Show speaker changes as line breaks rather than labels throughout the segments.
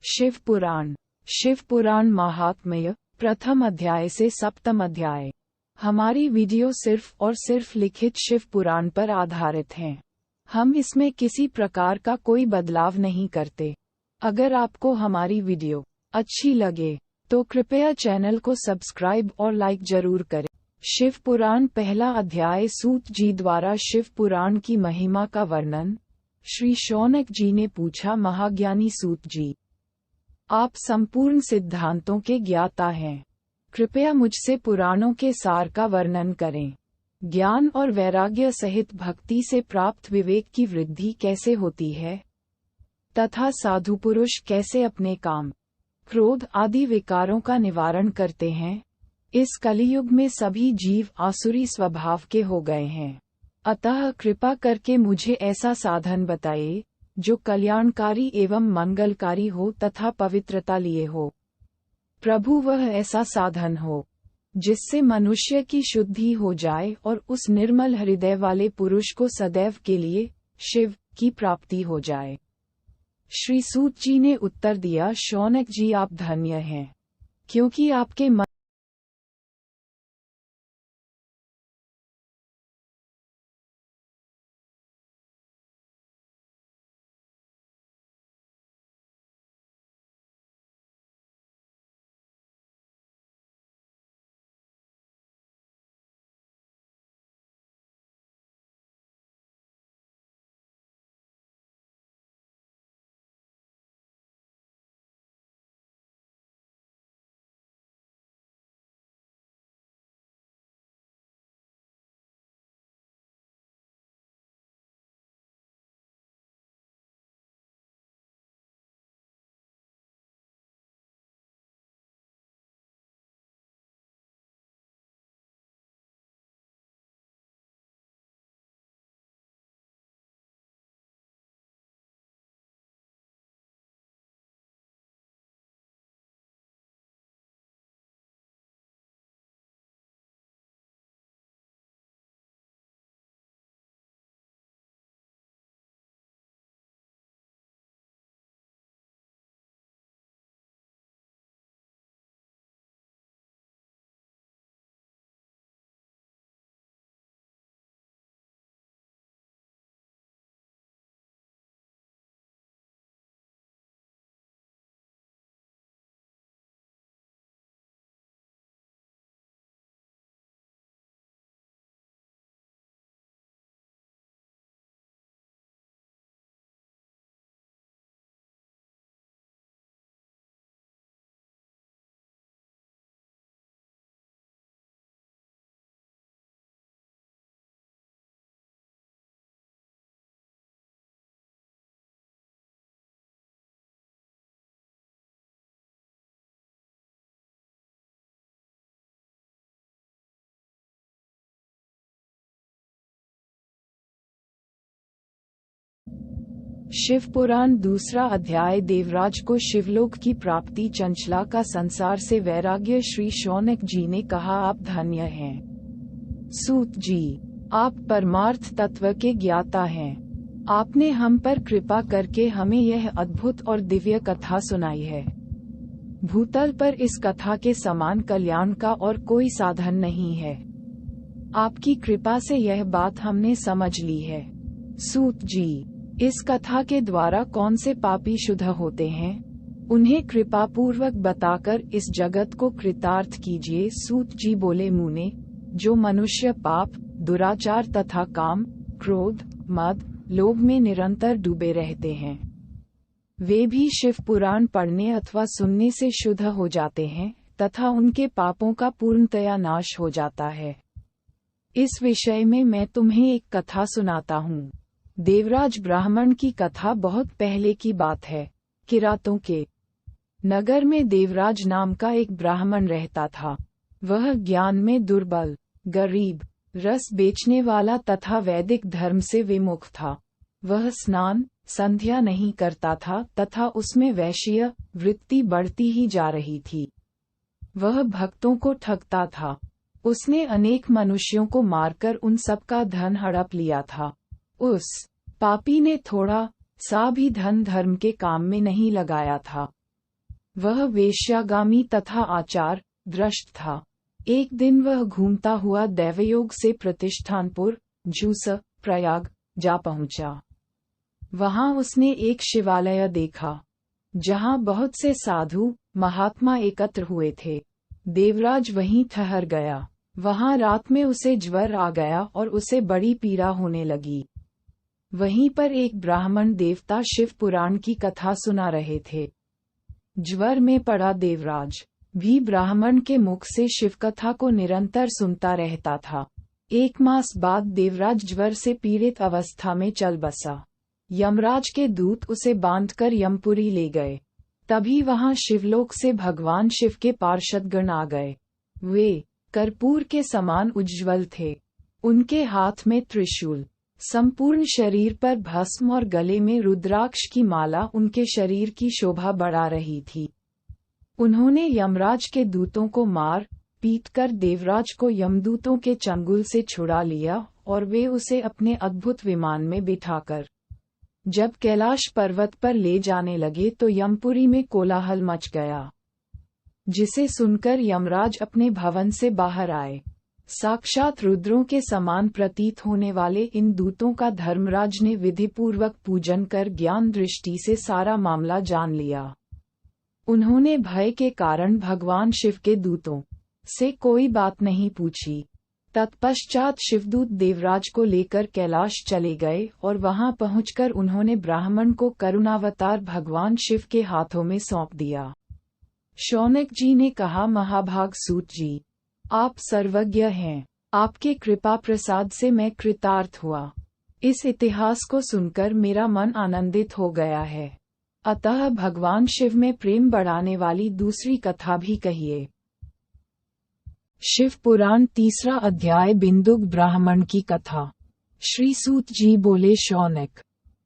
शिव पुराण। शिव पुराण महात्म्य प्रथम अध्याय से सप्तम अध्याय। हमारी वीडियो सिर्फ और सिर्फ लिखित शिव पुराण पर आधारित हैं। हम इसमें किसी प्रकार का कोई बदलाव नहीं करते। अगर आपको हमारी वीडियो अच्छी लगे तो कृपया चैनल को सब्सक्राइब और लाइक जरूर करें। शिव पुराण पहला अध्याय। सूत जी द्वारा शिव पुराण की महिमा का वर्णन। श्री शौनक जी ने पूछा, महाज्ञानी सूत जी, आप संपूर्ण सिद्धांतों के ज्ञाता हैं, कृपया मुझसे पुराणों के सार का वर्णन करें। ज्ञान और वैराग्य सहित भक्ति से प्राप्त विवेक की वृद्धि कैसे होती है, तथा साधु पुरुष कैसे अपने काम, क्रोध आदि विकारों का निवारण करते हैं। इस कलियुग में सभी जीव आसुरी स्वभाव के हो गए हैं, अतः कृपा करके मुझे ऐसा साधन बताइए जो कल्याणकारी एवं मंगलकारी हो तथा पवित्रता लिए हो। प्रभु, वह ऐसा साधन हो जिससे मनुष्य की शुद्धि हो जाए और उस निर्मल हृदय वाले पुरुष को सदैव के लिए शिव की प्राप्ति हो जाए। श्री सूत जी ने उत्तर दिया, शौनक जी, आप धन्य हैं, क्योंकि आपके मन शिव पुराण दूसरा अध्याय। देवराज को शिवलोक की प्राप्ति। चंचला का संसार से वैराग्य। श्री शौनक जी ने कहा, आप धन्य हैं सूत जी, आप परमार्थ तत्व के ज्ञाता हैं। आपने हम पर कृपा करके हमें यह अद्भुत और दिव्य कथा सुनाई है। भूतल पर इस कथा के समान कल्याण का और कोई साधन नहीं है। आपकी कृपा से यह बात हमने समझ ली है। सूत जी, इस कथा के द्वारा कौन से पापी शुद्ध होते हैं, उन्हें कृपा पूर्वक बताकर इस जगत को कृतार्थ कीजिए। सूत जी बोले, मुने, जो मनुष्य पाप, दुराचार तथा काम, क्रोध, मद, लोभ में निरंतर डूबे रहते हैं, वे भी शिव पुराण पढ़ने अथवा सुनने से शुद्ध हो जाते हैं तथा उनके पापों का पूर्णतया नाश हो जाता है। इस विषय में मैं तुम्हें एक कथा सुनाता हूँ। देवराज ब्राह्मण की कथा बहुत पहले की बात है। किरातों के नगर में देवराज नाम का एक ब्राह्मण रहता था। वह ज्ञान में दुर्बल, गरीब, रस बेचने वाला तथा वैदिक धर्म से विमुख था। वह स्नान संध्या नहीं करता था तथा उसमें वैश्य वृत्ति बढ़ती ही जा रही थी। वह भक्तों को ठगता था। उसने अनेक मनुष्यों को मारकर उन सबका धन हड़प लिया था। उस पापी ने थोड़ा सा भी धन धर्म के काम में नहीं लगाया था। वह वेश्यागामी तथा आचार भ्रष्ट था। एक दिन वह घूमता हुआ दैवयोग से प्रतिष्ठानपुर जूस प्रयाग जा पहुंचा। वहां उसने एक शिवालय देखा जहां बहुत से साधु महात्मा एकत्र हुए थे। देवराज वहीं ठहर गया। वहां रात में उसे ज्वर आ गया और उसे बड़ी पीड़ा होने लगी। वहीं पर एक ब्राह्मण देवता शिव पुराण की कथा सुना रहे थे। ज्वर में पड़ा देवराज भी ब्राह्मण के मुख से शिव कथा को निरंतर सुनता रहता था। 1 मास बाद देवराज ज्वर से पीड़ित अवस्था में चल बसा। यमराज के दूत उसे बांधकर यमपुरी ले गए। तभी वहां शिवलोक से भगवान शिव के पार्षदगण आ गए। वे कर्पूर के समान उज्ज्वल थे। उनके हाथ में त्रिशूल, संपूर्ण शरीर पर भस्म और गले में रुद्राक्ष की माला उनके शरीर की शोभा बढ़ा रही थी। उन्होंने यमराज के दूतों को मार पीट कर देवराज को यमदूतों के चंगुल से छुड़ा लिया और वे उसे अपने अद्भुत विमान में बिठाकर जब कैलाश पर्वत पर ले जाने लगे तो यमपुरी में कोलाहल मच गया, जिसे सुनकर यमराज अपने भवन से बाहर आए। साक्षात रुद्रों के समान प्रतीत होने वाले इन दूतों का धर्मराज ने विधिपूर्वक पूजन कर ज्ञान दृष्टि से सारा मामला जान लिया। उन्होंने भय के कारण भगवान शिव के दूतों से कोई बात नहीं पूछी। तत्पश्चात शिवदूत देवराज को लेकर कैलाश चले गए और वहां पहुंचकर उन्होंने ब्राह्मण को करुणावतार भगवान शिव के हाथों में सौंप दिया। शौनक जी ने कहा, महाभाग सूत जी, आप सर्वज्ञ हैं। आपके कृपा प्रसाद से मैं कृतार्थ हुआ। इस इतिहास को सुनकर मेरा मन आनंदित हो गया है। अतः भगवान शिव में प्रेम बढ़ाने वाली दूसरी कथा भी कहिए। शिव पुराण 3 अध्याय बिंदुक ब्राह्मण की कथा। श्री सूत जी बोले, शौनक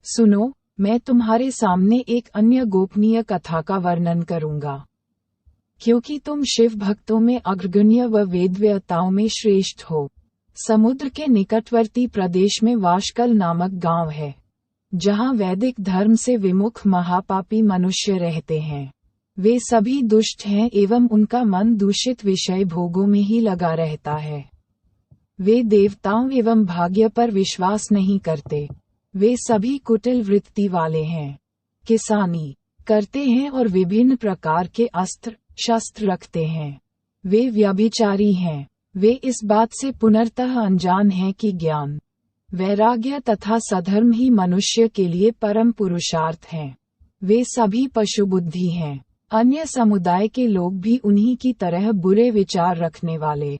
सुनो, मैं तुम्हारे सामने एक अन्य गोपनीय कथा का वर्णन करूंगा। क्योंकि तुम शिव भक्तों में अग्रगण्य व वेदवेत्ताओं में श्रेष्ठ हो। समुद्र के निकटवर्ती प्रदेश में वाशकल नामक गांव है, जहां वैदिक धर्म से विमुख महापापी मनुष्य रहते हैं। वे सभी दुष्ट हैं एवं उनका मन दूषित विषय भोगों में ही लगा रहता है। वे देवताओं एवं भाग्य पर विश्वास नहीं करते। वे सभी कुटिल वृत्ति वाले हैं, किसानी करते हैं और विभिन्न प्रकार के अस्त्र शस्त्र रखते हैं। वे व्यभिचारी हैं। वे इस बात से पूर्णतः अनजान हैं कि ज्ञान, वैराग्य तथा सधर्म ही मनुष्य के लिए परम पुरुषार्थ हैं। वे सभी पशु बुद्धि हैं। अन्य समुदाय के लोग भी उन्हीं की तरह बुरे विचार रखने वाले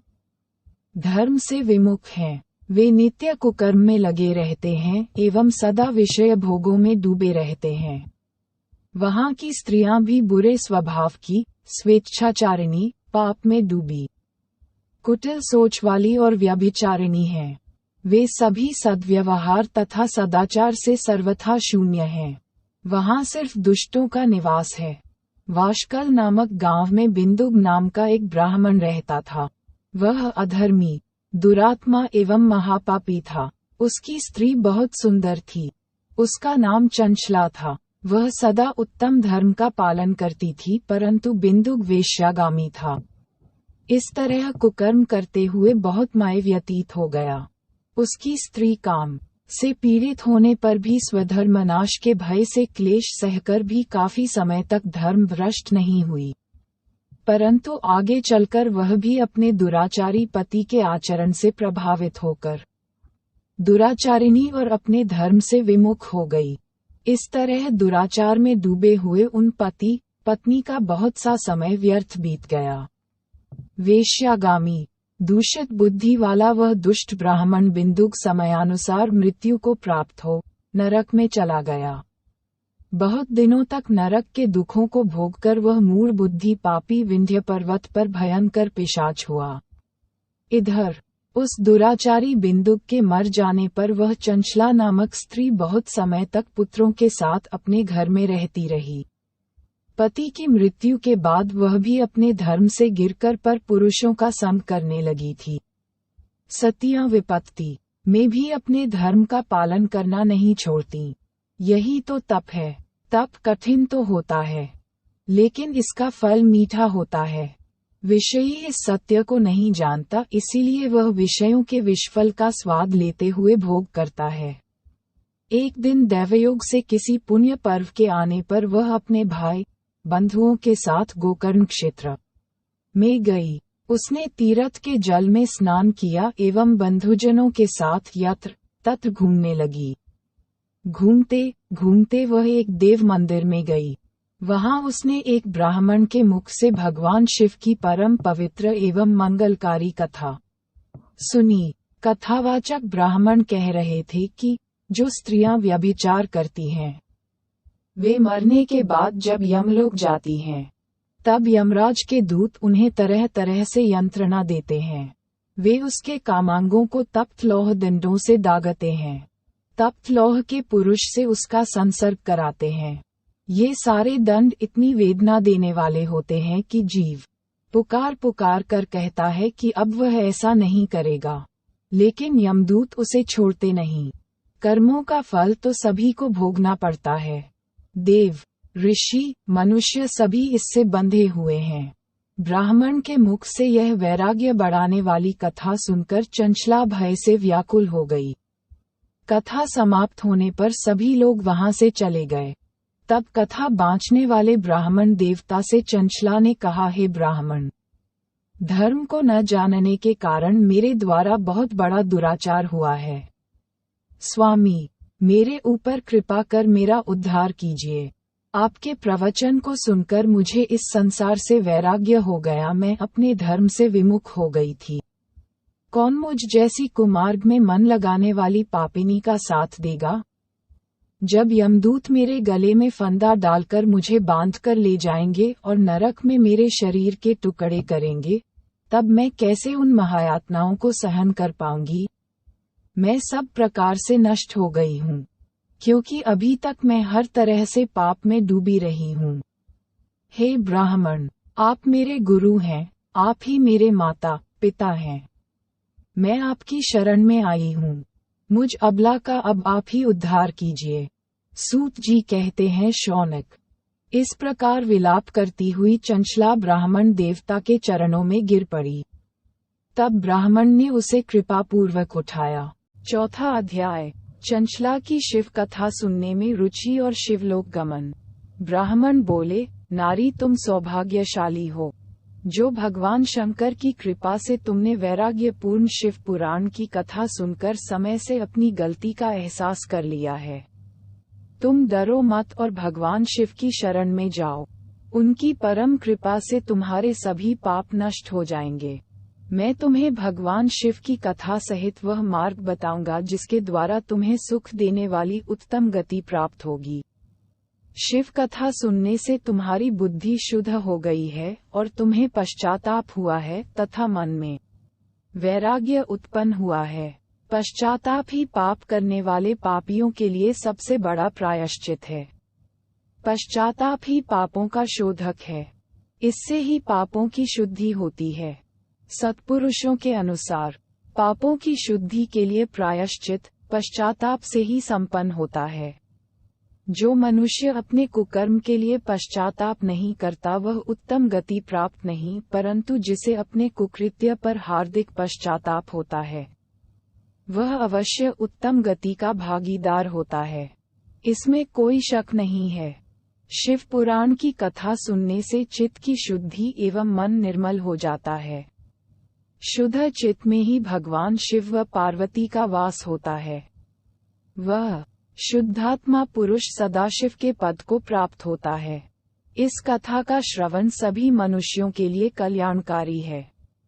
धर्म से विमुख हैं। वे नित्य कुकर्म में लगे रहते हैं एवं सदा विषय भोगों में डूबे रहते हैं। वहां की स्त्रियां भी बुरे स्वभाव की, स्वेच्छाचारिणी, पाप में डूबी, कुटिल सोच वाली और व्यभिचारिणी हैं। वे सभी सद्व्यवहार तथा सदाचार से सर्वथा शून्य हैं। वहां सिर्फ दुष्टों का निवास है। वाशकल नामक गांव में बिंदुक नाम का एक ब्राह्मण रहता था। वह अधर्मी, दुरात्मा एवं महापापी था। उसकी स्त्री बहुत सुंदर थी। उसका नाम चंचला था। वह सदा उत्तम धर्म का पालन करती थी, परंतु बिंदुक वेश्यागामी था। इस तरह कुकर्म करते हुए बहुत समय व्यतीत हो गया। उसकी स्त्री काम से पीड़ित होने पर भी स्वधर्मनाश के भय से क्लेश सहकर भी काफी समय तक धर्म भ्रष्ट नहीं हुई, परंतु आगे चलकर वह भी अपने दुराचारी पति के आचरण से प्रभावित होकर दुराचारिणी और अपने धर्म से विमुख हो गई। इस तरह दुराचार में डूबे हुए उन पति पत्नी का बहुत सा समय व्यर्थ बीत गया। वेश्यागामी, दूषित बुद्धि वाला वह दुष्ट ब्राह्मण बिंदुक समयानुसार मृत्यु को प्राप्त हो नरक में चला गया। बहुत दिनों तक नरक के दुखों को भोगकर वह मूढ़ बुद्धि पापी विंध्य पर्वत पर भयंकर पिशाच हुआ। इधर उस दुराचारी बिंदुक के मर जाने पर वह चंचला नामक स्त्री बहुत समय तक पुत्रों के साथ अपने घर में रहती रही। पति की मृत्यु के बाद वह भी अपने धर्म से गिरकर पर पुरुषों का संग करने लगी थी। सतियां विपत्ति में भी अपने धर्म का पालन करना नहीं छोड़ती। यही तो तप है। तप कठिन तो होता है, लेकिन इसका फल मीठा होता है। विषयी इस सत्य को नहीं जानता, इसीलिए वह विषयों के विषफल का स्वाद लेते हुए भोग करता है। एक दिन दैवयोग से किसी पुण्य पर्व के आने पर वह अपने भाई बंधुओं के साथ गोकर्ण क्षेत्र में गई। उसने तीर्थ के जल में स्नान किया एवं बंधुजनों के साथ यत्र तत्र घूमने लगी। घूमते घूमते वह एक देव मंदिर में गई। वहां उसने एक ब्राह्मण के मुख से भगवान शिव की परम पवित्र एवं मंगलकारी कथा सुनी। कथावाचक ब्राह्मण कह रहे थे कि जो स्त्रियां व्यभिचार करती हैं, वे मरने के बाद जब यमलोक जाती हैं, तब यमराज के दूत उन्हें तरह तरह से यंत्रणा देते हैं। वे उसके कामांगों को तप्त लौह दंडों से दागते हैं। तप्त लौह के पुरुष से उसका संसर्ग कराते हैं। ये सारे दंड इतनी वेदना देने वाले होते हैं कि जीव पुकार पुकार कर कहता है कि अब वह ऐसा नहीं करेगा, लेकिन यमदूत उसे छोड़ते नहीं। कर्मों का फल तो सभी को भोगना पड़ता है। देव, ऋषि, मनुष्य सभी इससे बंधे हुए हैं। ब्राह्मण के मुख से यह वैराग्य बढ़ाने वाली कथा सुनकर चंचला भय से व्याकुल हो गई। कथा समाप्त होने पर सभी लोग वहां से चले गए। तब कथा बाँचने वाले ब्राह्मण देवता से चंचला ने कहा, हे ब्राह्मण, धर्म को न जानने के कारण मेरे द्वारा बहुत बड़ा दुराचार हुआ है। स्वामी, मेरे ऊपर कृपा कर मेरा उद्धार कीजिए। आपके प्रवचन को सुनकर मुझे इस संसार से वैराग्य हो गया। मैं अपने धर्म से विमुख हो गई थी। कौन मुझ जैसी कुमार्ग में मन लगाने वाली पापिनी का साथ देगा? जब यमदूत मेरे गले में फंदा डालकर मुझे बांधकर ले जाएंगे और नरक में मेरे शरीर के टुकड़े करेंगे, तब मैं कैसे उन महायातनाओं को सहन कर पाऊंगी? मैं सब प्रकार से नष्ट हो गई हूँ, क्योंकि अभी तक मैं हर तरह से पाप में डूबी रही हूँ। हे ब्राह्मण, आप मेरे गुरु हैं, आप ही मेरे माता पिता हैं। मैं आपकी शरण में आई हूँ। मुझ अबला का अब आप ही उद्धार कीजिए। सूत जी कहते हैं, शौनक, इस प्रकार विलाप करती हुई चंचला ब्राह्मण देवता के चरणों में गिर पड़ी। तब ब्राह्मण ने उसे कृपापूर्वक उठाया। चौथा अध्याय। चंचला की शिव कथा सुनने में रुचि और शिवलोक गमन। ब्राह्मण बोले, नारी, तुम सौभाग्यशाली हो, जो भगवान शंकर की कृपा से तुमने वैराग्यपूर्ण शिव पुराण की कथा सुनकर समय से अपनी गलती का एहसास कर लिया है। तुम डरो मत और भगवान शिव की शरण में जाओ। उनकी परम कृपा से तुम्हारे सभी पाप नष्ट हो जाएंगे। मैं तुम्हें भगवान शिव की कथा सहित वह मार्ग बताऊंगा जिसके द्वारा तुम्हें सुख देने वाली उत्तम गति प्राप्त होगी। शिव कथा सुनने से तुम्हारी बुद्धि शुद्ध हो गई है और तुम्हें पश्चाताप हुआ है तथा मन में वैराग्य उत्पन्न हुआ है। पश्चाताप ही पाप करने वाले पापियों के लिए सबसे बड़ा प्रायश्चित है। पश्चाताप ही पापों का शोधक है। इससे ही पापों की शुद्धि होती है। सत्पुरुषों के अनुसार पापों की शुद्धि के लिए प्रायश्चित पश्चाताप से ही संपन्न होता है। जो मनुष्य अपने कुकर्म के लिए पश्चाताप नहीं करता वह उत्तम गति प्राप्त नहीं, परंतु जिसे अपने कुकृत्य पर हार्दिक पश्चाताप होता है वह अवश्य उत्तम गति का भागीदार होता है। इसमें कोई शक नहीं है। शिव पुराण की कथा सुनने से चित्त की शुद्धि एवं मन निर्मल हो जाता है। शुद्ध चित्त में ही भगवान शिव व पार्वती का वास होता है। वह शुद्धात्मा पुरुष सदाशिव के पद को प्राप्त होता है। इस कथा का श्रवण सभी मनुष्यों के लिए कल्याणकारी है,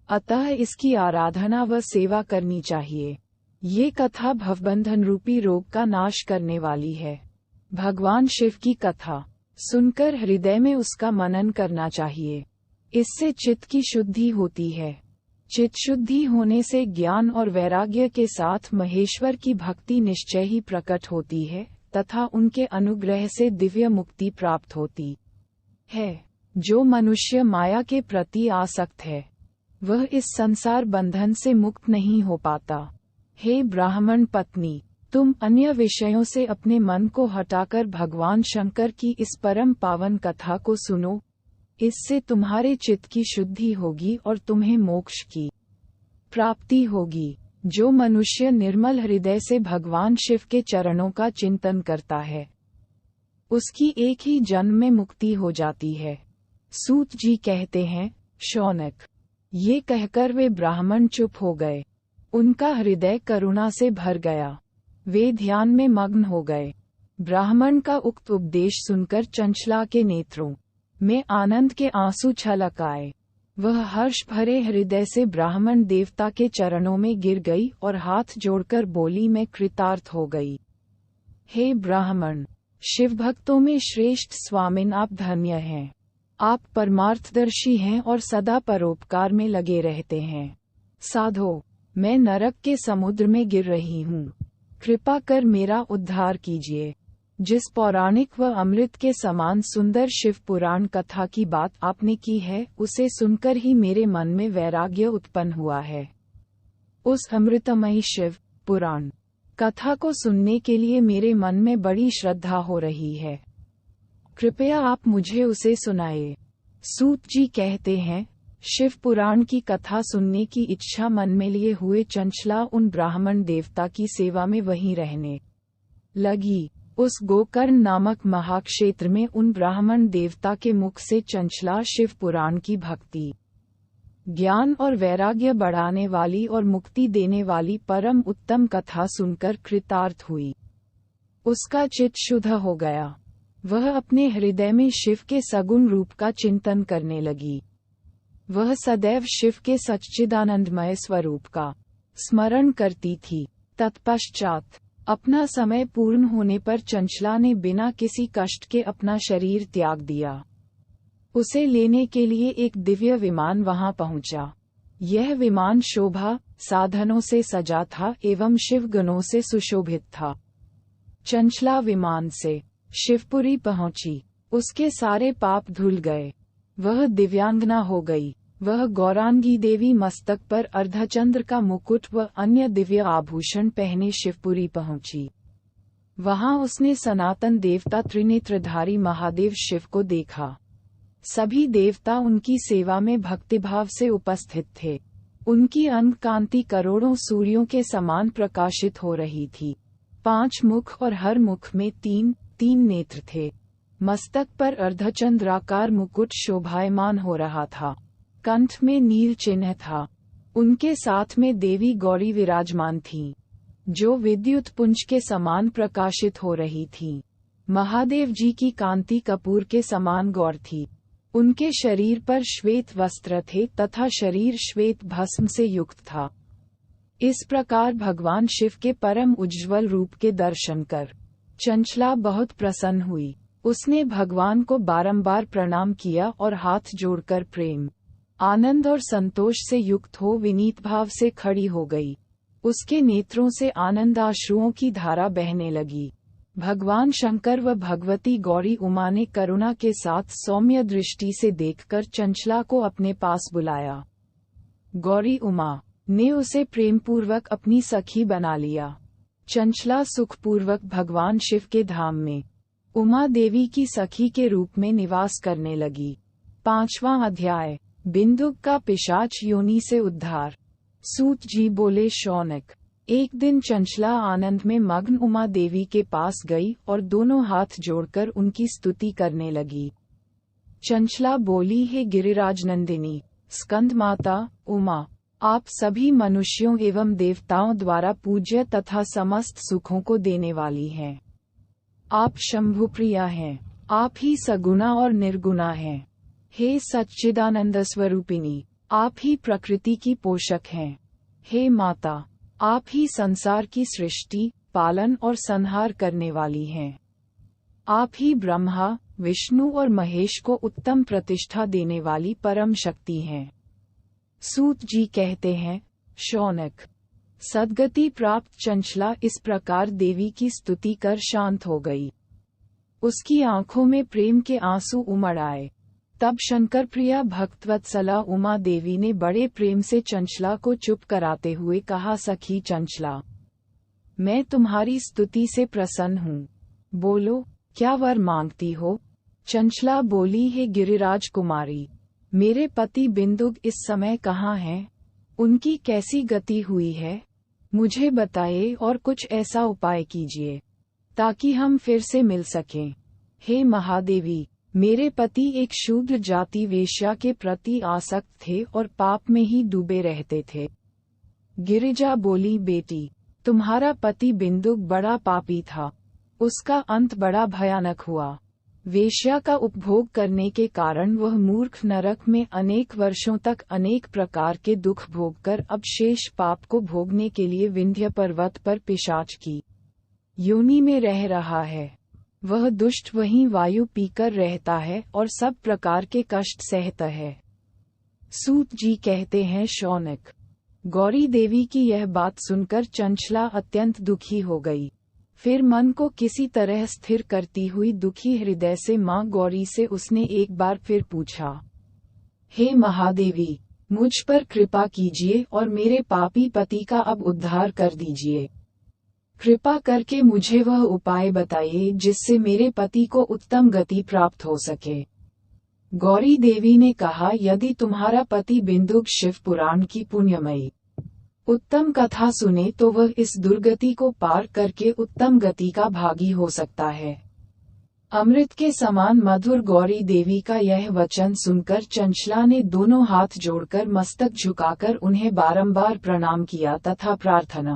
अतः इसकी आराधना व सेवा करनी चाहिए। ये कथा भवबंधन रूपी रोग का नाश करने वाली है। भगवान शिव की कथा सुनकर हृदय में उसका मनन करना चाहिए। इससे चित्त की शुद्धि होती है। चित्त शुद्धि होने से ज्ञान और वैराग्य के साथ महेश्वर की भक्ति निश्चय ही प्रकट होती है तथा उनके अनुग्रह से दिव्य मुक्ति प्राप्त होती है। जो मनुष्य माया के प्रति आसक्त है वह इस संसार बंधन से मुक्त नहीं हो पाता। हे ब्राह्मण पत्नी, तुम अन्य विषयों से अपने मन को हटाकर भगवान शंकर की इस परम पावन कथा को सुनो इससे तुम्हारे चित्त की शुद्धि होगी और तुम्हें मोक्ष की प्राप्ति होगी। जो मनुष्य निर्मल हृदय से भगवान शिव के चरणों का चिंतन करता है, उसकी एक ही जन्म में मुक्ति हो जाती है। सूत जी कहते हैं, शौनक, ये कहकर वे ब्राह्मण चुप हो गए। उनका हृदय करुणा से भर गया। वे ध्यान में मग्न हो गए। ब्राह्मण का उक्त उपदेश सुनकर चंचला के नेत्रों में आनंद के आंसू छलक आए। वह हर्ष भरे हृदय से ब्राह्मण देवता के चरणों में गिर गई और हाथ जोड़कर बोली, मैं कृतार्थ हो गई। हे ब्राह्मण, शिव भक्तों में श्रेष्ठ स्वामिन, आप धन्य हैं। आप परमार्थदर्शी हैं और सदा परोपकार में लगे रहते हैं। साधो, मैं नरक के समुद्र में गिर रही हूँ। कृपा कर मेरा उद्धार कीजिए। जिस पौराणिक व अमृत के समान सुंदर शिव पुराण कथा की बात आपने की है, उसे सुनकर ही मेरे मन में वैराग्य उत्पन्न हुआ है। उस अमृतमयी शिव पुराण कथा को सुनने के लिए मेरे मन में बड़ी श्रद्धा हो रही है। कृपया आप मुझे उसे सुनाए। सूत जी कहते हैं, शिव पुराण की कथा सुनने की इच्छा मन में लिए हुए चंचला उन ब्राह्मण देवता की सेवा में वहीं रहने लगी। उस गोकर्ण नामक महाक्षेत्र में उन ब्राह्मण देवता के मुख से चंचला शिव पुराण की भक्ति, ज्ञान और वैराग्य बढ़ाने वाली और मुक्ति देने वाली परम उत्तम कथा सुनकर कृतार्थ हुई। उसका चित्त शुद्ध हो गया। वह अपने हृदय में शिव के सगुण रूप का चिंतन करने लगी। वह सदैव शिव के सच्चिदानंदमय स्वरूप का स्मरण करती थी। तत्पश्चात अपना समय पूर्ण होने पर चंचला ने बिना किसी कष्ट के अपना शरीर त्याग दिया। उसे लेने के लिए एक दिव्य विमान वहां पहुंचा। यह विमान शोभा साधनों से सजा था एवं शिव गणों से सुशोभित था। चंचला विमान से शिवपुरी पहुंची। उसके सारे पाप धुल गए। वह दिव्यांगना हो गई। वह गौरांगी देवी मस्तक पर अर्धचंद्र का मुकुट व अन्य दिव्य आभूषण पहने शिवपुरी पहुंची। वहां उसने सनातन देवता त्रिनेत्रधारी महादेव शिव को देखा। सभी देवता उनकी सेवा में भक्तिभाव से उपस्थित थे। उनकी अंग कांति करोड़ों सूर्यों के समान प्रकाशित हो रही थी। 5 मुख और हर मुख में 3 नेत्र थे। मस्तक पर अर्धचंद्राकार मुकुट शोभायमान हो रहा था। कंठ में नील चिन्ह था। उनके साथ में देवी गौरी विराजमान थीं, जो विद्युत पुंज के समान प्रकाशित हो रही थीं। महादेव जी की कांति कपूर के समान गौर थी। उनके शरीर पर श्वेत वस्त्र थे तथा शरीर श्वेत भस्म से युक्त था। इस प्रकार भगवान शिव के परम उज्ज्वल रूप के दर्शन कर चंचला बहुत प्रसन्न हुई। उसने भगवान को बारंबार प्रणाम किया और हाथ जोड़कर प्रेम, आनंद और संतोष से युक्त हो विनीत भाव से खड़ी हो गई। उसके नेत्रों से आनंद आश्रुओं की धारा बहने लगी। भगवान शंकर व भगवती गौरी उमा ने करुणा के साथ सौम्य दृष्टि से देखकर चंचला को अपने पास बुलाया। गौरी उमा ने उसे प्रेमपूर्वक अपनी सखी बना लिया। चंचला सुखपूर्वक भगवान शिव के धाम में उमा देवी की सखी के रूप में निवास करने लगी। 5वां अध्याय, बिंदुक का पिशाच योनि से उद्धार। सूत जी बोले, शौनक, एक दिन चंचला आनंद में मग्न उमा देवी के पास गई और दोनों हाथ जोड़कर उनकी स्तुति करने लगी। चंचला बोली, हे गिरिराज नंदिनी, स्कंद माता उमा, आप सभी मनुष्यों एवं देवताओं द्वारा पूज्य तथा समस्त सुखों को देने वाली हैं। आप शंभुप्रिया हैं। आप ही सगुणा और निर्गुणा हैं। हे सच्चिदानंद स्वरूपिणी, आप ही प्रकृति की पोषक हैं। हे माता, आप ही संसार की सृष्टि, पालन और संहार करने वाली हैं। आप ही ब्रह्मा, विष्णु और महेश को उत्तम प्रतिष्ठा देने वाली परम शक्ति हैं। सूत जी कहते हैं, शौनक, सद्गति प्राप्त चंचला इस प्रकार देवी की स्तुति कर शांत हो गई। उसकी आंखों में प्रेम के आंसू उमड़ आए। तब शंकर प्रिया भक्तवत्सला उमा देवी ने बड़े प्रेम से चंचला को चुप कराते हुए कहा, सखी चंचला, मैं तुम्हारी स्तुति से प्रसन्न हूँ। बोलो, क्या वर मांगती हो? चंचला बोली, हे गिरिराज कुमारी, मेरे पति बिंदुक इस समय कहाँ हैं? उनकी कैसी गति हुई है? मुझे बताइए और कुछ ऐसा उपाय कीजिए ताकि हम फिर से मिल सकें। हे महादेवी, मेरे पति एक शूद्र जाति वेश्या के प्रति आसक्त थे और पाप में ही डूबे रहते थे। गिरिजा बोली, बेटी, तुम्हारा पति बिंदुक बड़ा पापी था। उसका अंत बड़ा भयानक हुआ। वेश्या का उपभोग करने के कारण वह मूर्ख नरक में अनेक वर्षों तक अनेक प्रकार के दुख भोगकर अब शेष पाप को भोगने के लिए विंध्य पर्वत पर पिशाच की योनि में रह रहा है। वह दुष्ट वहीं वायु पीकर रहता है और सब प्रकार के कष्ट सहता है। सूत जी कहते हैं, शौनक, गौरी देवी की यह बात सुनकर चंचला अत्यंत दुखी हो गई। फिर मन को किसी तरह स्थिर करती हुई दुखी हृदय से मां गौरी से उसने एक बार फिर पूछा, हे महादेवी, मुझ पर कृपा कीजिए और मेरे पापी पति का अब उद्धार कर दीजिए। कृपा करके मुझे वह उपाय बताइए जिससे मेरे पति को उत्तम गति प्राप्त हो सके। गौरी देवी ने कहा, यदि तुम्हारा पति बिंदुक शिव पुराण की पुण्यमयी उत्तम कथा सुने तो वह इस दुर्गति को पार करके उत्तम गति का भागी हो सकता है। अमृत के समान मधुर गौरी देवी का यह वचन सुनकर चंचला ने दोनों हाथ जोड़कर मस्तक झुकाकर उन्हें बारंबार प्रणाम किया तथा प्रार्थना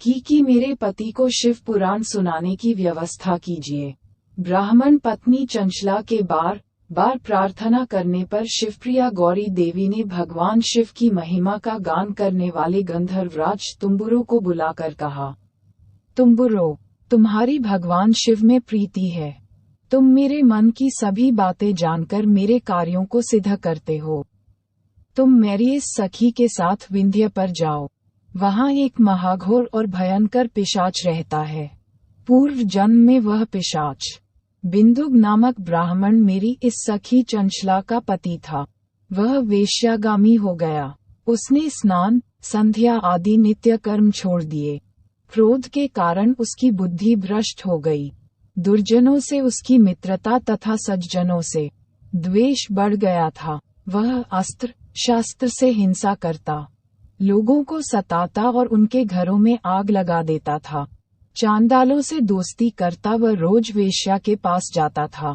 की कि मेरे पति को शिव पुराण सुनाने की व्यवस्था कीजिए। ब्राह्मण पत्नी चंचला के बार बार प्रार्थना करने पर शिवप्रिया गौरी देवी ने भगवान शिव की महिमा का गान करने वाले गंधर्वराज तुम्बुरो को बुलाकर कहा, तुम्बुरो, तुम्हारी भगवान शिव में प्रीति है। तुम मेरे मन की सभी बातें जानकर मेरे कार्यों को सिद्ध करते हो। तुम मेरी इस सखी के साथ विंध्य पर जाओ। वहाँ एक महाघोर और भयंकर पिशाच रहता है। पूर्व जन्म में वह पिशाच बिंदुक नामक ब्राह्मण मेरी इस सखी चंचला का पति था। वह वेश्यागामी हो गया। उसने स्नान, संध्या आदि नित्य कर्म छोड़ दिए। क्रोध के कारण उसकी बुद्धि भ्रष्ट हो गई। दुर्जनों से उसकी मित्रता तथा सज्जनों से द्वेष बढ़ गया था। वह अस्त्र शस्त्र से हिंसा करता, लोगों को सताता और उनके घरों में आग लगा देता था। चांडालों से दोस्ती करता व रोज वेश्या के पास जाता था।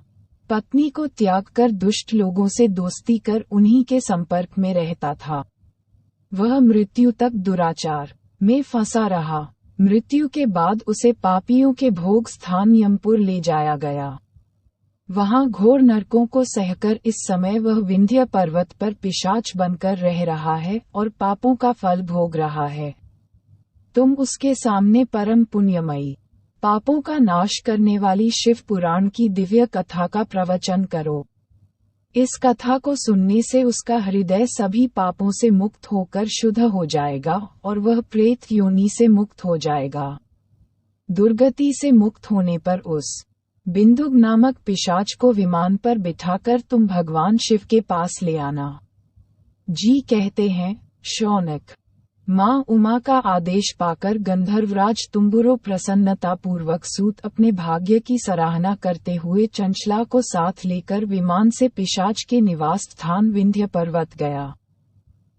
पत्नी को त्याग कर दुष्ट लोगों से दोस्ती कर उन्हीं के संपर्क में रहता था। वह मृत्यु तक दुराचार में फंसा रहा। मृत्यु के बाद उसे पापियों के भोग स्थान यमपुर ले जाया गया। वहां घोर नरकों को सहकर इस समय वह विंध्य पर्वत पर पिशाच बनकर रह रहा है और पापों का फल भोग रहा है। तुम उसके सामने परम पुण्यमयी, पापों का नाश करने वाली शिव पुराण की दिव्य कथा का प्रवचन करो। इस कथा को सुनने से उसका हृदय सभी पापों से मुक्त होकर शुद्ध हो जाएगा और वह प्रेत योनि से मुक्त हो जाएगा। दुर्गति से मुक्त होने पर उस बिंदुक नामक पिशाच को विमान पर बिठाकर तुम भगवान शिव के पास ले आना। जी कहते हैं, शौनक, मां उमा का आदेश पाकर गंधर्वराज तुम्बुरो प्रसन्नता पूर्वक सूत अपने भाग्य की सराहना करते हुए चंचला को साथ लेकर विमान से पिशाच के निवास स्थान विंध्य पर्वत गया।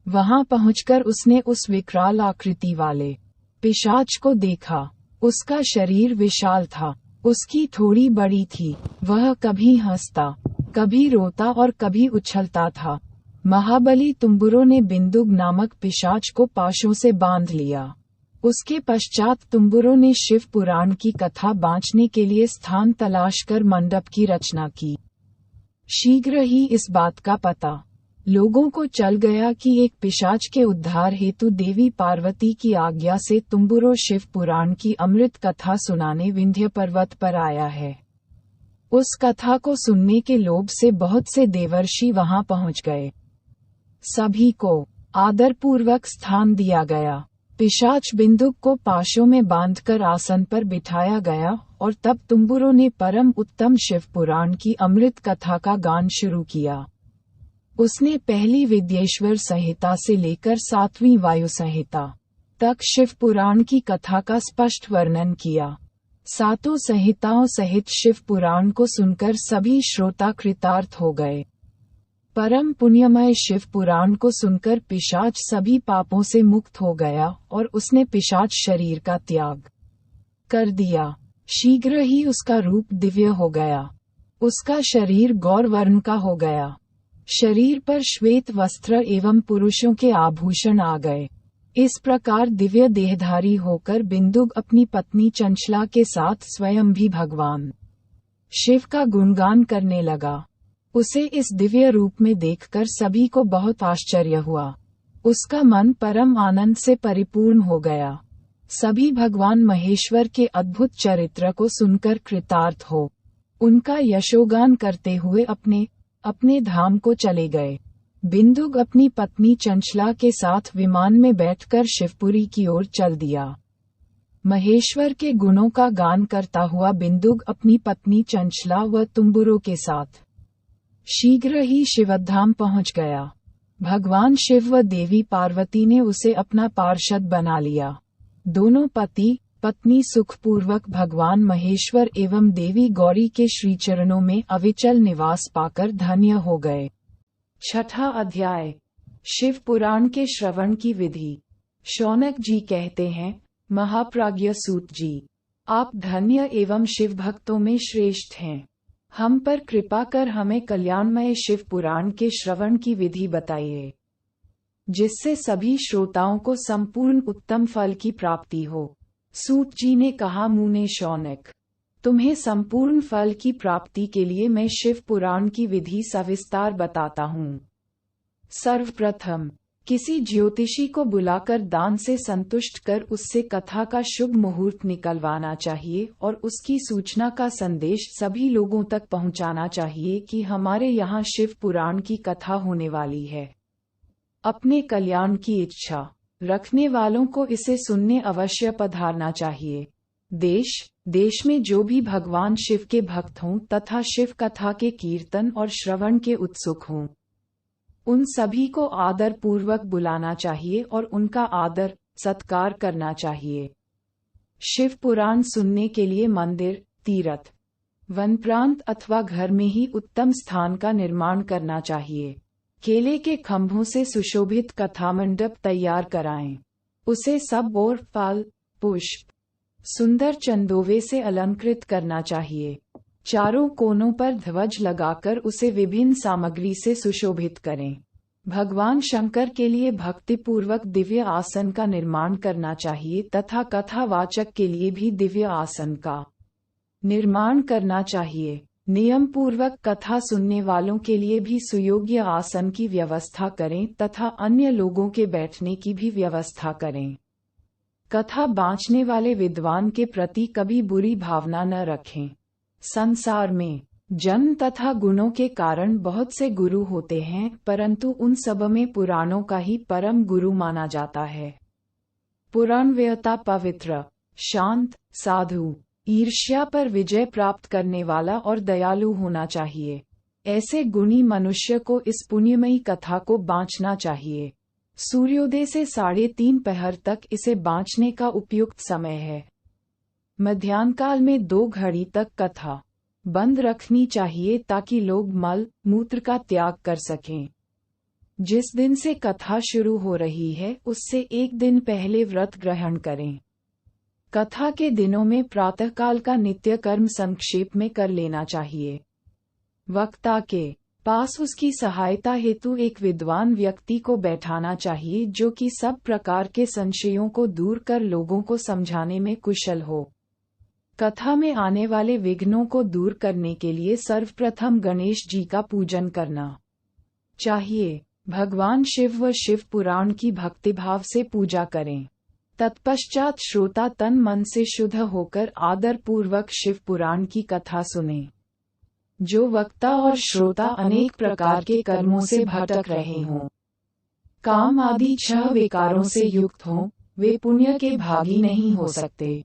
वहां पहुंचकर उसने उस विकराल आकृति वाले पिशाच को देखा। उसका शरीर विशाल था, उसकी थोड़ी बड़ी थी। वह कभी हंसता, कभी रोता और कभी उछलता था। महाबली तुम्बुरो ने बिंदुक नामक पिशाच को पाशों से बांध लिया। उसके पश्चात तुम्बुरो ने शिव पुराण की कथा बांचने के लिए स्थान तलाश कर मंडप की रचना की। शीघ्र ही इस बात का पता लोगों को चल गया कि एक पिशाच के उद्धार हेतु देवी पार्वती की आज्ञा से तुम्बुरो शिव पुराण की अमृत कथा सुनाने विंध्य पर्वत पर आया है। उस कथा को सुनने के लोभ से बहुत से देवर्षि वहां पहुंच गए। सभी को आदरपूर्वक स्थान दिया गया। पिशाच बिंदुक को पाशों में बांधकर आसन पर बिठाया गया और तब तुम्बुरो ने परम उत्तम शिव पुराण की अमृत कथा का गान शुरू किया। उसने पहली विद्येश्वर संहिता से लेकर 7वीं वायु संहिता तक शिव पुराण की कथा का स्पष्ट वर्णन किया। सातों संहिताओं सहित शिव पुराण को सुनकर सभी श्रोता कृतार्थ हो गए। परम पुण्यमय शिव पुराण को सुनकर पिशाच सभी पापों से मुक्त हो गया और उसने पिशाच शरीर का त्याग कर दिया। शीघ्र ही उसका रूप दिव्य हो गया। उसका शरीर गौर वर्ण का हो गया। शरीर पर श्वेत वस्त्र एवं पुरुषों के आभूषण आ गए। इस प्रकार दिव्य देहधारी होकर बिंदुक अपनी पत्नी चंचला के साथ स्वयं भी भगवान शिव का गुणगान करने लगा। उसे इस दिव्य रूप में देखकर सभी को बहुत आश्चर्य हुआ। उसका मन परम आनंद से परिपूर्ण हो गया। सभी भगवान महेश्वर के अद्भुत चरित्र को सुनकर कृतार्थ हो उनका यशोगान करते हुए अपने धाम को चले गए। बिंदुक अपनी पत्नी चंचला के साथ विमान में बैठकर शिवपुरी की ओर चल दिया। महेश्वर के गुणों का गान करता हुआ बिंदुक अपनी पत्नी चंचला व तुम्बुरों के साथ शीघ्र ही शिवधाम पहुंच गया। भगवान शिव व देवी पार्वती ने उसे अपना पार्षद बना लिया। दोनों पति पत्नी सुखपूर्वक भगवान महेश्वर एवं देवी गौरी के श्रीचरणों में अविचल निवास पाकर धन्य हो गए। छठा अध्याय, शिव पुराण के श्रवण की विधि। शौनक जी कहते हैं, महाप्राज्ञ सूत जी, आप धन्य एवं शिव भक्तों में श्रेष्ठ हैं। हम पर कृपा कर हमें कल्याणमय शिव पुराण के श्रवण की विधि बताइए, जिससे सभी श्रोताओं को संपूर्ण उत्तम फल की प्राप्ति हो। सूत जी ने कहा, मुने शौनक, तुम्हें संपूर्ण फल की प्राप्ति के लिए मैं शिव पुराण की विधि सविस्तार बताता हूँ। सर्वप्रथम किसी ज्योतिषी को बुलाकर दान से संतुष्ट कर उससे कथा का शुभ मुहूर्त निकलवाना चाहिए और उसकी सूचना का संदेश सभी लोगों तक पहुँचाना चाहिए कि हमारे यहाँ शिव पुराण की कथा होने वाली है। अपने कल्याण की इच्छा रखने वालों को इसे सुनने अवश्य पधारना चाहिए। देश में जो भी भगवान शिव के भक्त हों तथा शिव कथा के कीर्तन और श्रवण के उत्सुक हों, उन सभी को आदर पूर्वक बुलाना चाहिए और उनका आदर सत्कार करना चाहिए। शिव पुराण सुनने के लिए मंदिर, तीर्थ, वन प्रांत अथवा घर में ही उत्तम स्थान का निर्माण करना चाहिए। केले के खंभों से सुशोभित कथा मंडप तैयार कराएं। उसे सब ओर फल, पुष्प, सुंदर चंदोवे से अलंकृत करना चाहिए। चारों कोनों पर ध्वज लगाकर उसे विभिन्न सामग्री से सुशोभित करें। भगवान शंकर के लिए भक्तिपूर्वक दिव्य आसन का निर्माण करना चाहिए तथा कथावाचक के लिए भी दिव्य आसन का निर्माण करना चाहिए। नियम पूर्वक कथा सुनने वालों के लिए भी सुयोग्य आसन की व्यवस्था करें तथा अन्य लोगों के बैठने की भी व्यवस्था करें। कथा बाँचने वाले विद्वान के प्रति कभी बुरी भावना न रखें। संसार में जन्म तथा गुणों के कारण बहुत से गुरु होते हैं, परंतु उन सब में पुराणों का ही परम गुरु माना जाता है। पुराण वेयता पवित्र, शांत, साधु, ईर्ष्या पर विजय प्राप्त करने वाला और दयालु होना चाहिए। ऐसे गुणी मनुष्य को इस पुण्यमयी कथा को बाँचना चाहिए। सूर्योदय से 3:30 पहर तक इसे बाँचने का उपयुक्त समय है। मध्याह्न काल में 2 घड़ी तक कथा बंद रखनी चाहिए ताकि लोग मल मूत्र का त्याग कर सकें। जिस दिन से कथा शुरू हो रही है उससे 1 दिन पहले व्रत ग्रहण करें। कथा के दिनों में प्रातःकाल का नित्य कर्म संक्षेप में कर लेना चाहिए। वक्ता के पास उसकी सहायता हेतु एक विद्वान व्यक्ति को बैठाना चाहिए जो कि सब प्रकार के संशयों को दूर कर लोगों को समझाने में कुशल हो। कथा में आने वाले विघ्नों को दूर करने के लिए सर्वप्रथम गणेश जी का पूजन करना चाहिए। भगवान शिव व शिव पुराण की भक्तिभाव से पूजा करें। तत्पश्चात श्रोता तन मन से शुद्ध होकर आदर पूर्वक शिव पुराण की कथा सुने। जो वक्ता और श्रोता अनेक प्रकार के कर्मों से भटक रहे हों, काम आदि 6 विकारों से युक्त हों, वे पुण्य के भागी नहीं हो सकते।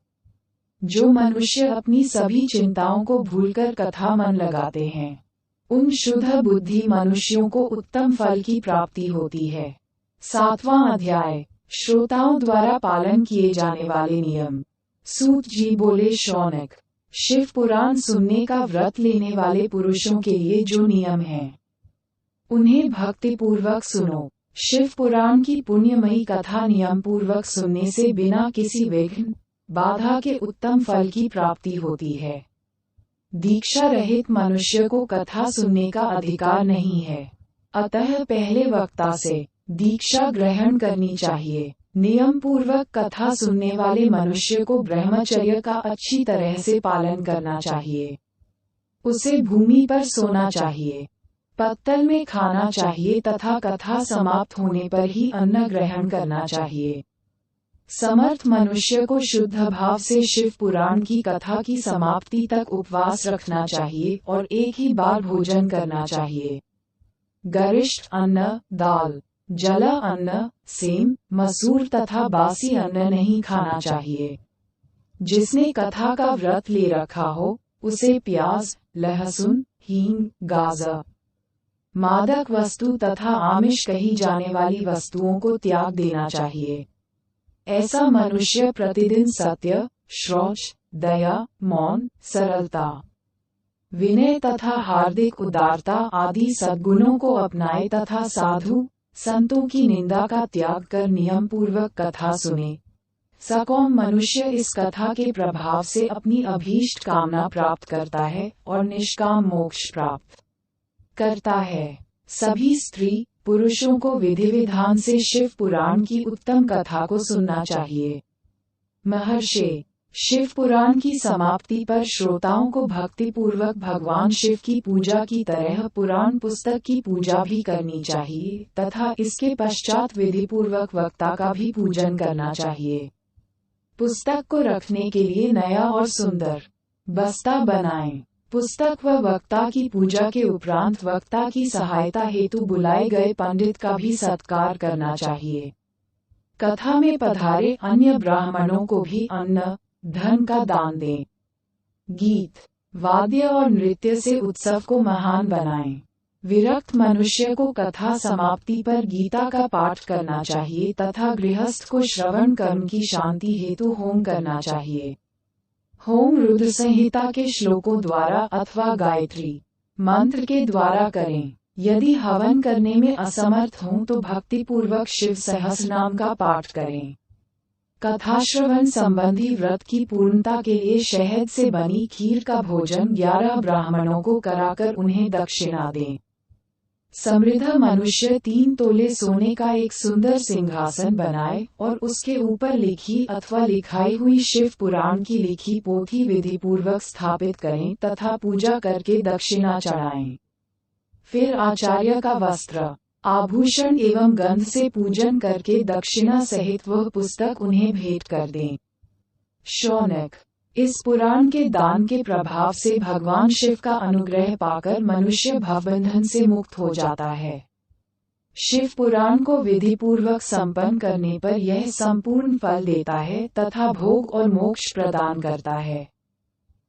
जो मनुष्य अपनी सभी चिंताओं को भूलकर कथा मन लगाते हैं, उन शुद्ध बुद्धि मनुष्यों को उत्तम फल की प्राप्ति होती है। 7वां अध्याय, श्रोताओं द्वारा पालन किए जाने वाले नियम। सूत जी बोले, शौनक, शिव पुराण सुनने का व्रत लेने वाले पुरुषों के लिए जो नियम है उन्हें भक्ति पूर्वक सुनो। शिव पुराण की पुण्यमयी कथा नियम पूर्वक सुनने से बिना किसी विघ्न बाधा के उत्तम फल की प्राप्ति होती है। दीक्षा रहित मनुष्य को कथा सुनने का अधिकार नहीं है, अतः पहले वक्ता से दीक्षा ग्रहण करनी चाहिए। नियम पूर्वक कथा सुनने वाले मनुष्य को ब्रह्मचर्य का अच्छी तरह से पालन करना चाहिए। उसे भूमि पर सोना चाहिए, पत्तल में खाना चाहिए तथा कथा समाप्त होने पर ही अन्न ग्रहण करना चाहिए। समर्थ मनुष्य को शुद्ध भाव से शिव पुराण की कथा की समाप्ति तक उपवास रखना चाहिए और एक ही बार भोजन करना चाहिए। गरिष्ठ अन्न, दाल, जला अन्न, सेम, मसूर तथा बासी अन्न नहीं खाना चाहिए। जिसने कथा का व्रत ले रखा हो उसे प्याज, लहसुन, हींग, गाजर, मादक वस्तु तथा आमिष कही जाने वाली वस्तुओं को त्याग देना चाहिए। ऐसा मनुष्य प्रतिदिन सत्य, शौच, दया, मौन, सरलता, विनय तथा हार्दिक उदारता आदि सद्गुणों को अपनाए तथा साधु संतों की निंदा का त्याग कर नियम पूर्वक कथा सुने। सकौम मनुष्य इस कथा के प्रभाव से अपनी अभीष्ट कामना प्राप्त करता है और निष्काम मोक्ष प्राप्त करता है। सभी स्त्री पुरुषों को विधि विधान से शिव पुराण की उत्तम कथा को सुनना चाहिए। महर्षि, शिव पुराण की समाप्ति पर श्रोताओं को भक्ति पूर्वक भगवान शिव की पूजा की तरह पुराण पुस्तक की पूजा भी करनी चाहिए तथा इसके पश्चात विधि पूर्वक वक्ता का भी पूजन करना चाहिए। पुस्तक को रखने के लिए नया और सुंदर बस्ता बनाएं। पुस्तक व वक्ता की पूजा के उपरांत वक्ता की सहायता हेतु बुलाए गए पंडित का भी सत्कार करना चाहिए। कथा में पधारे अन्य ब्राह्मणों को भी अन्न, धन का दान दें। गीत, वाद्य और नृत्य से उत्सव को महान बनाएं। विरक्त मनुष्य को कथा समाप्ति पर गीता का पाठ करना चाहिए तथा गृहस्थ को श्रवण कर्म की शांति हेतु होम करना चाहिए। होम रुद्र संहिता के श्लोकों द्वारा अथवा गायत्री मंत्र के द्वारा करें। यदि हवन करने में असमर्थ हों तो भक्ति पूर्वक शिव सहस्रनाम का पाठ करें। कथा श्रवण संबंधी व्रत की पूर्णता के लिए शहद से बनी खीर का भोजन 11 ब्राह्मणों को कराकर उन्हें दक्षिणा दें। समृद्ध मनुष्य 3 तोले सोने का एक सुंदर सिंहासन बनाए और उसके ऊपर लिखी अथवा लिखाई हुई शिव पुराण की लिखी पोथी विधि पूर्वक स्थापित करें तथा पूजा करके दक्षिणा चढ़ाएं। फिर आचार्य का वस्त्र, आभूषण एवं गंध से पूजन करके दक्षिणा सहित वह पुस्तक उन्हें भेंट कर दें। शौनक, इस पुराण के दान के प्रभाव से भगवान शिव का अनुग्रह पाकर मनुष्य भवबंधन से मुक्त हो जाता है। शिव पुराण को विधि पूर्वक संपन्न करने पर यह संपूर्ण फल देता है तथा भोग और मोक्ष प्रदान करता है।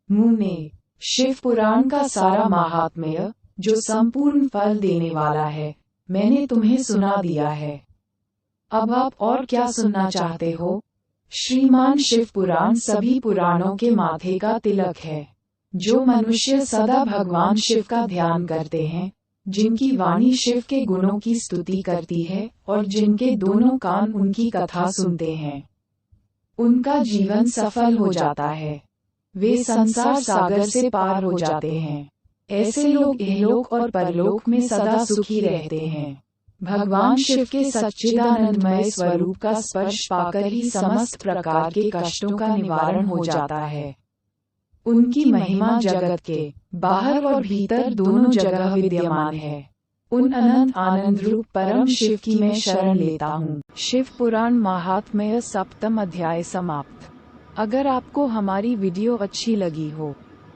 मुने, शिव पुराण का सारा महात्म्य जो संपूर्ण फल देने वाला है मैंने तुम्हें सुना दिया है। अब आप और क्या सुनना चाहते हो? श्रीमान शिव पुराण सभी पुराणों के माथे का तिलक है। जो मनुष्य सदा भगवान शिव का ध्यान करते हैं, जिनकी वाणी शिव के गुणों की स्तुति करती है और जिनके दोनों कान उनकी कथा सुनते हैं, उनका जीवन सफल हो जाता है। वे संसार सागर से पार हो जाते हैं। ऐसे लोग इहलोक और परलोक में सदा सुखी रहते हैं। भगवान शिव के सच्चिदानंदमय स्वरूप का स्पर्श पाकर ही समस्त प्रकार के कष्टों का निवारण हो जाता है। उनकी महिमा जगत के बाहर और भीतर दोनों जगह विद्यमान है। उन अनंत आनंद रूप परम शिव की मैं शरण लेता हूँ। शिव पुराण महात्म्य 7वां अध्याय समाप्त। अगर आपको हमारी वीडियो अच्छी लगी हो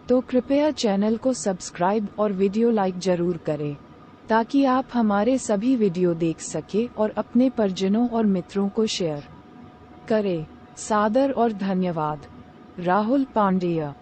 तो कृपया चैनल को सब्सक्राइब और वीडियो लाइक जरूर करें ताकि आप हमारे सभी वीडियो देख सके और अपने परिजनों और मित्रों को शेयर करें। सादर और धन्यवाद। राहुल पांडेय।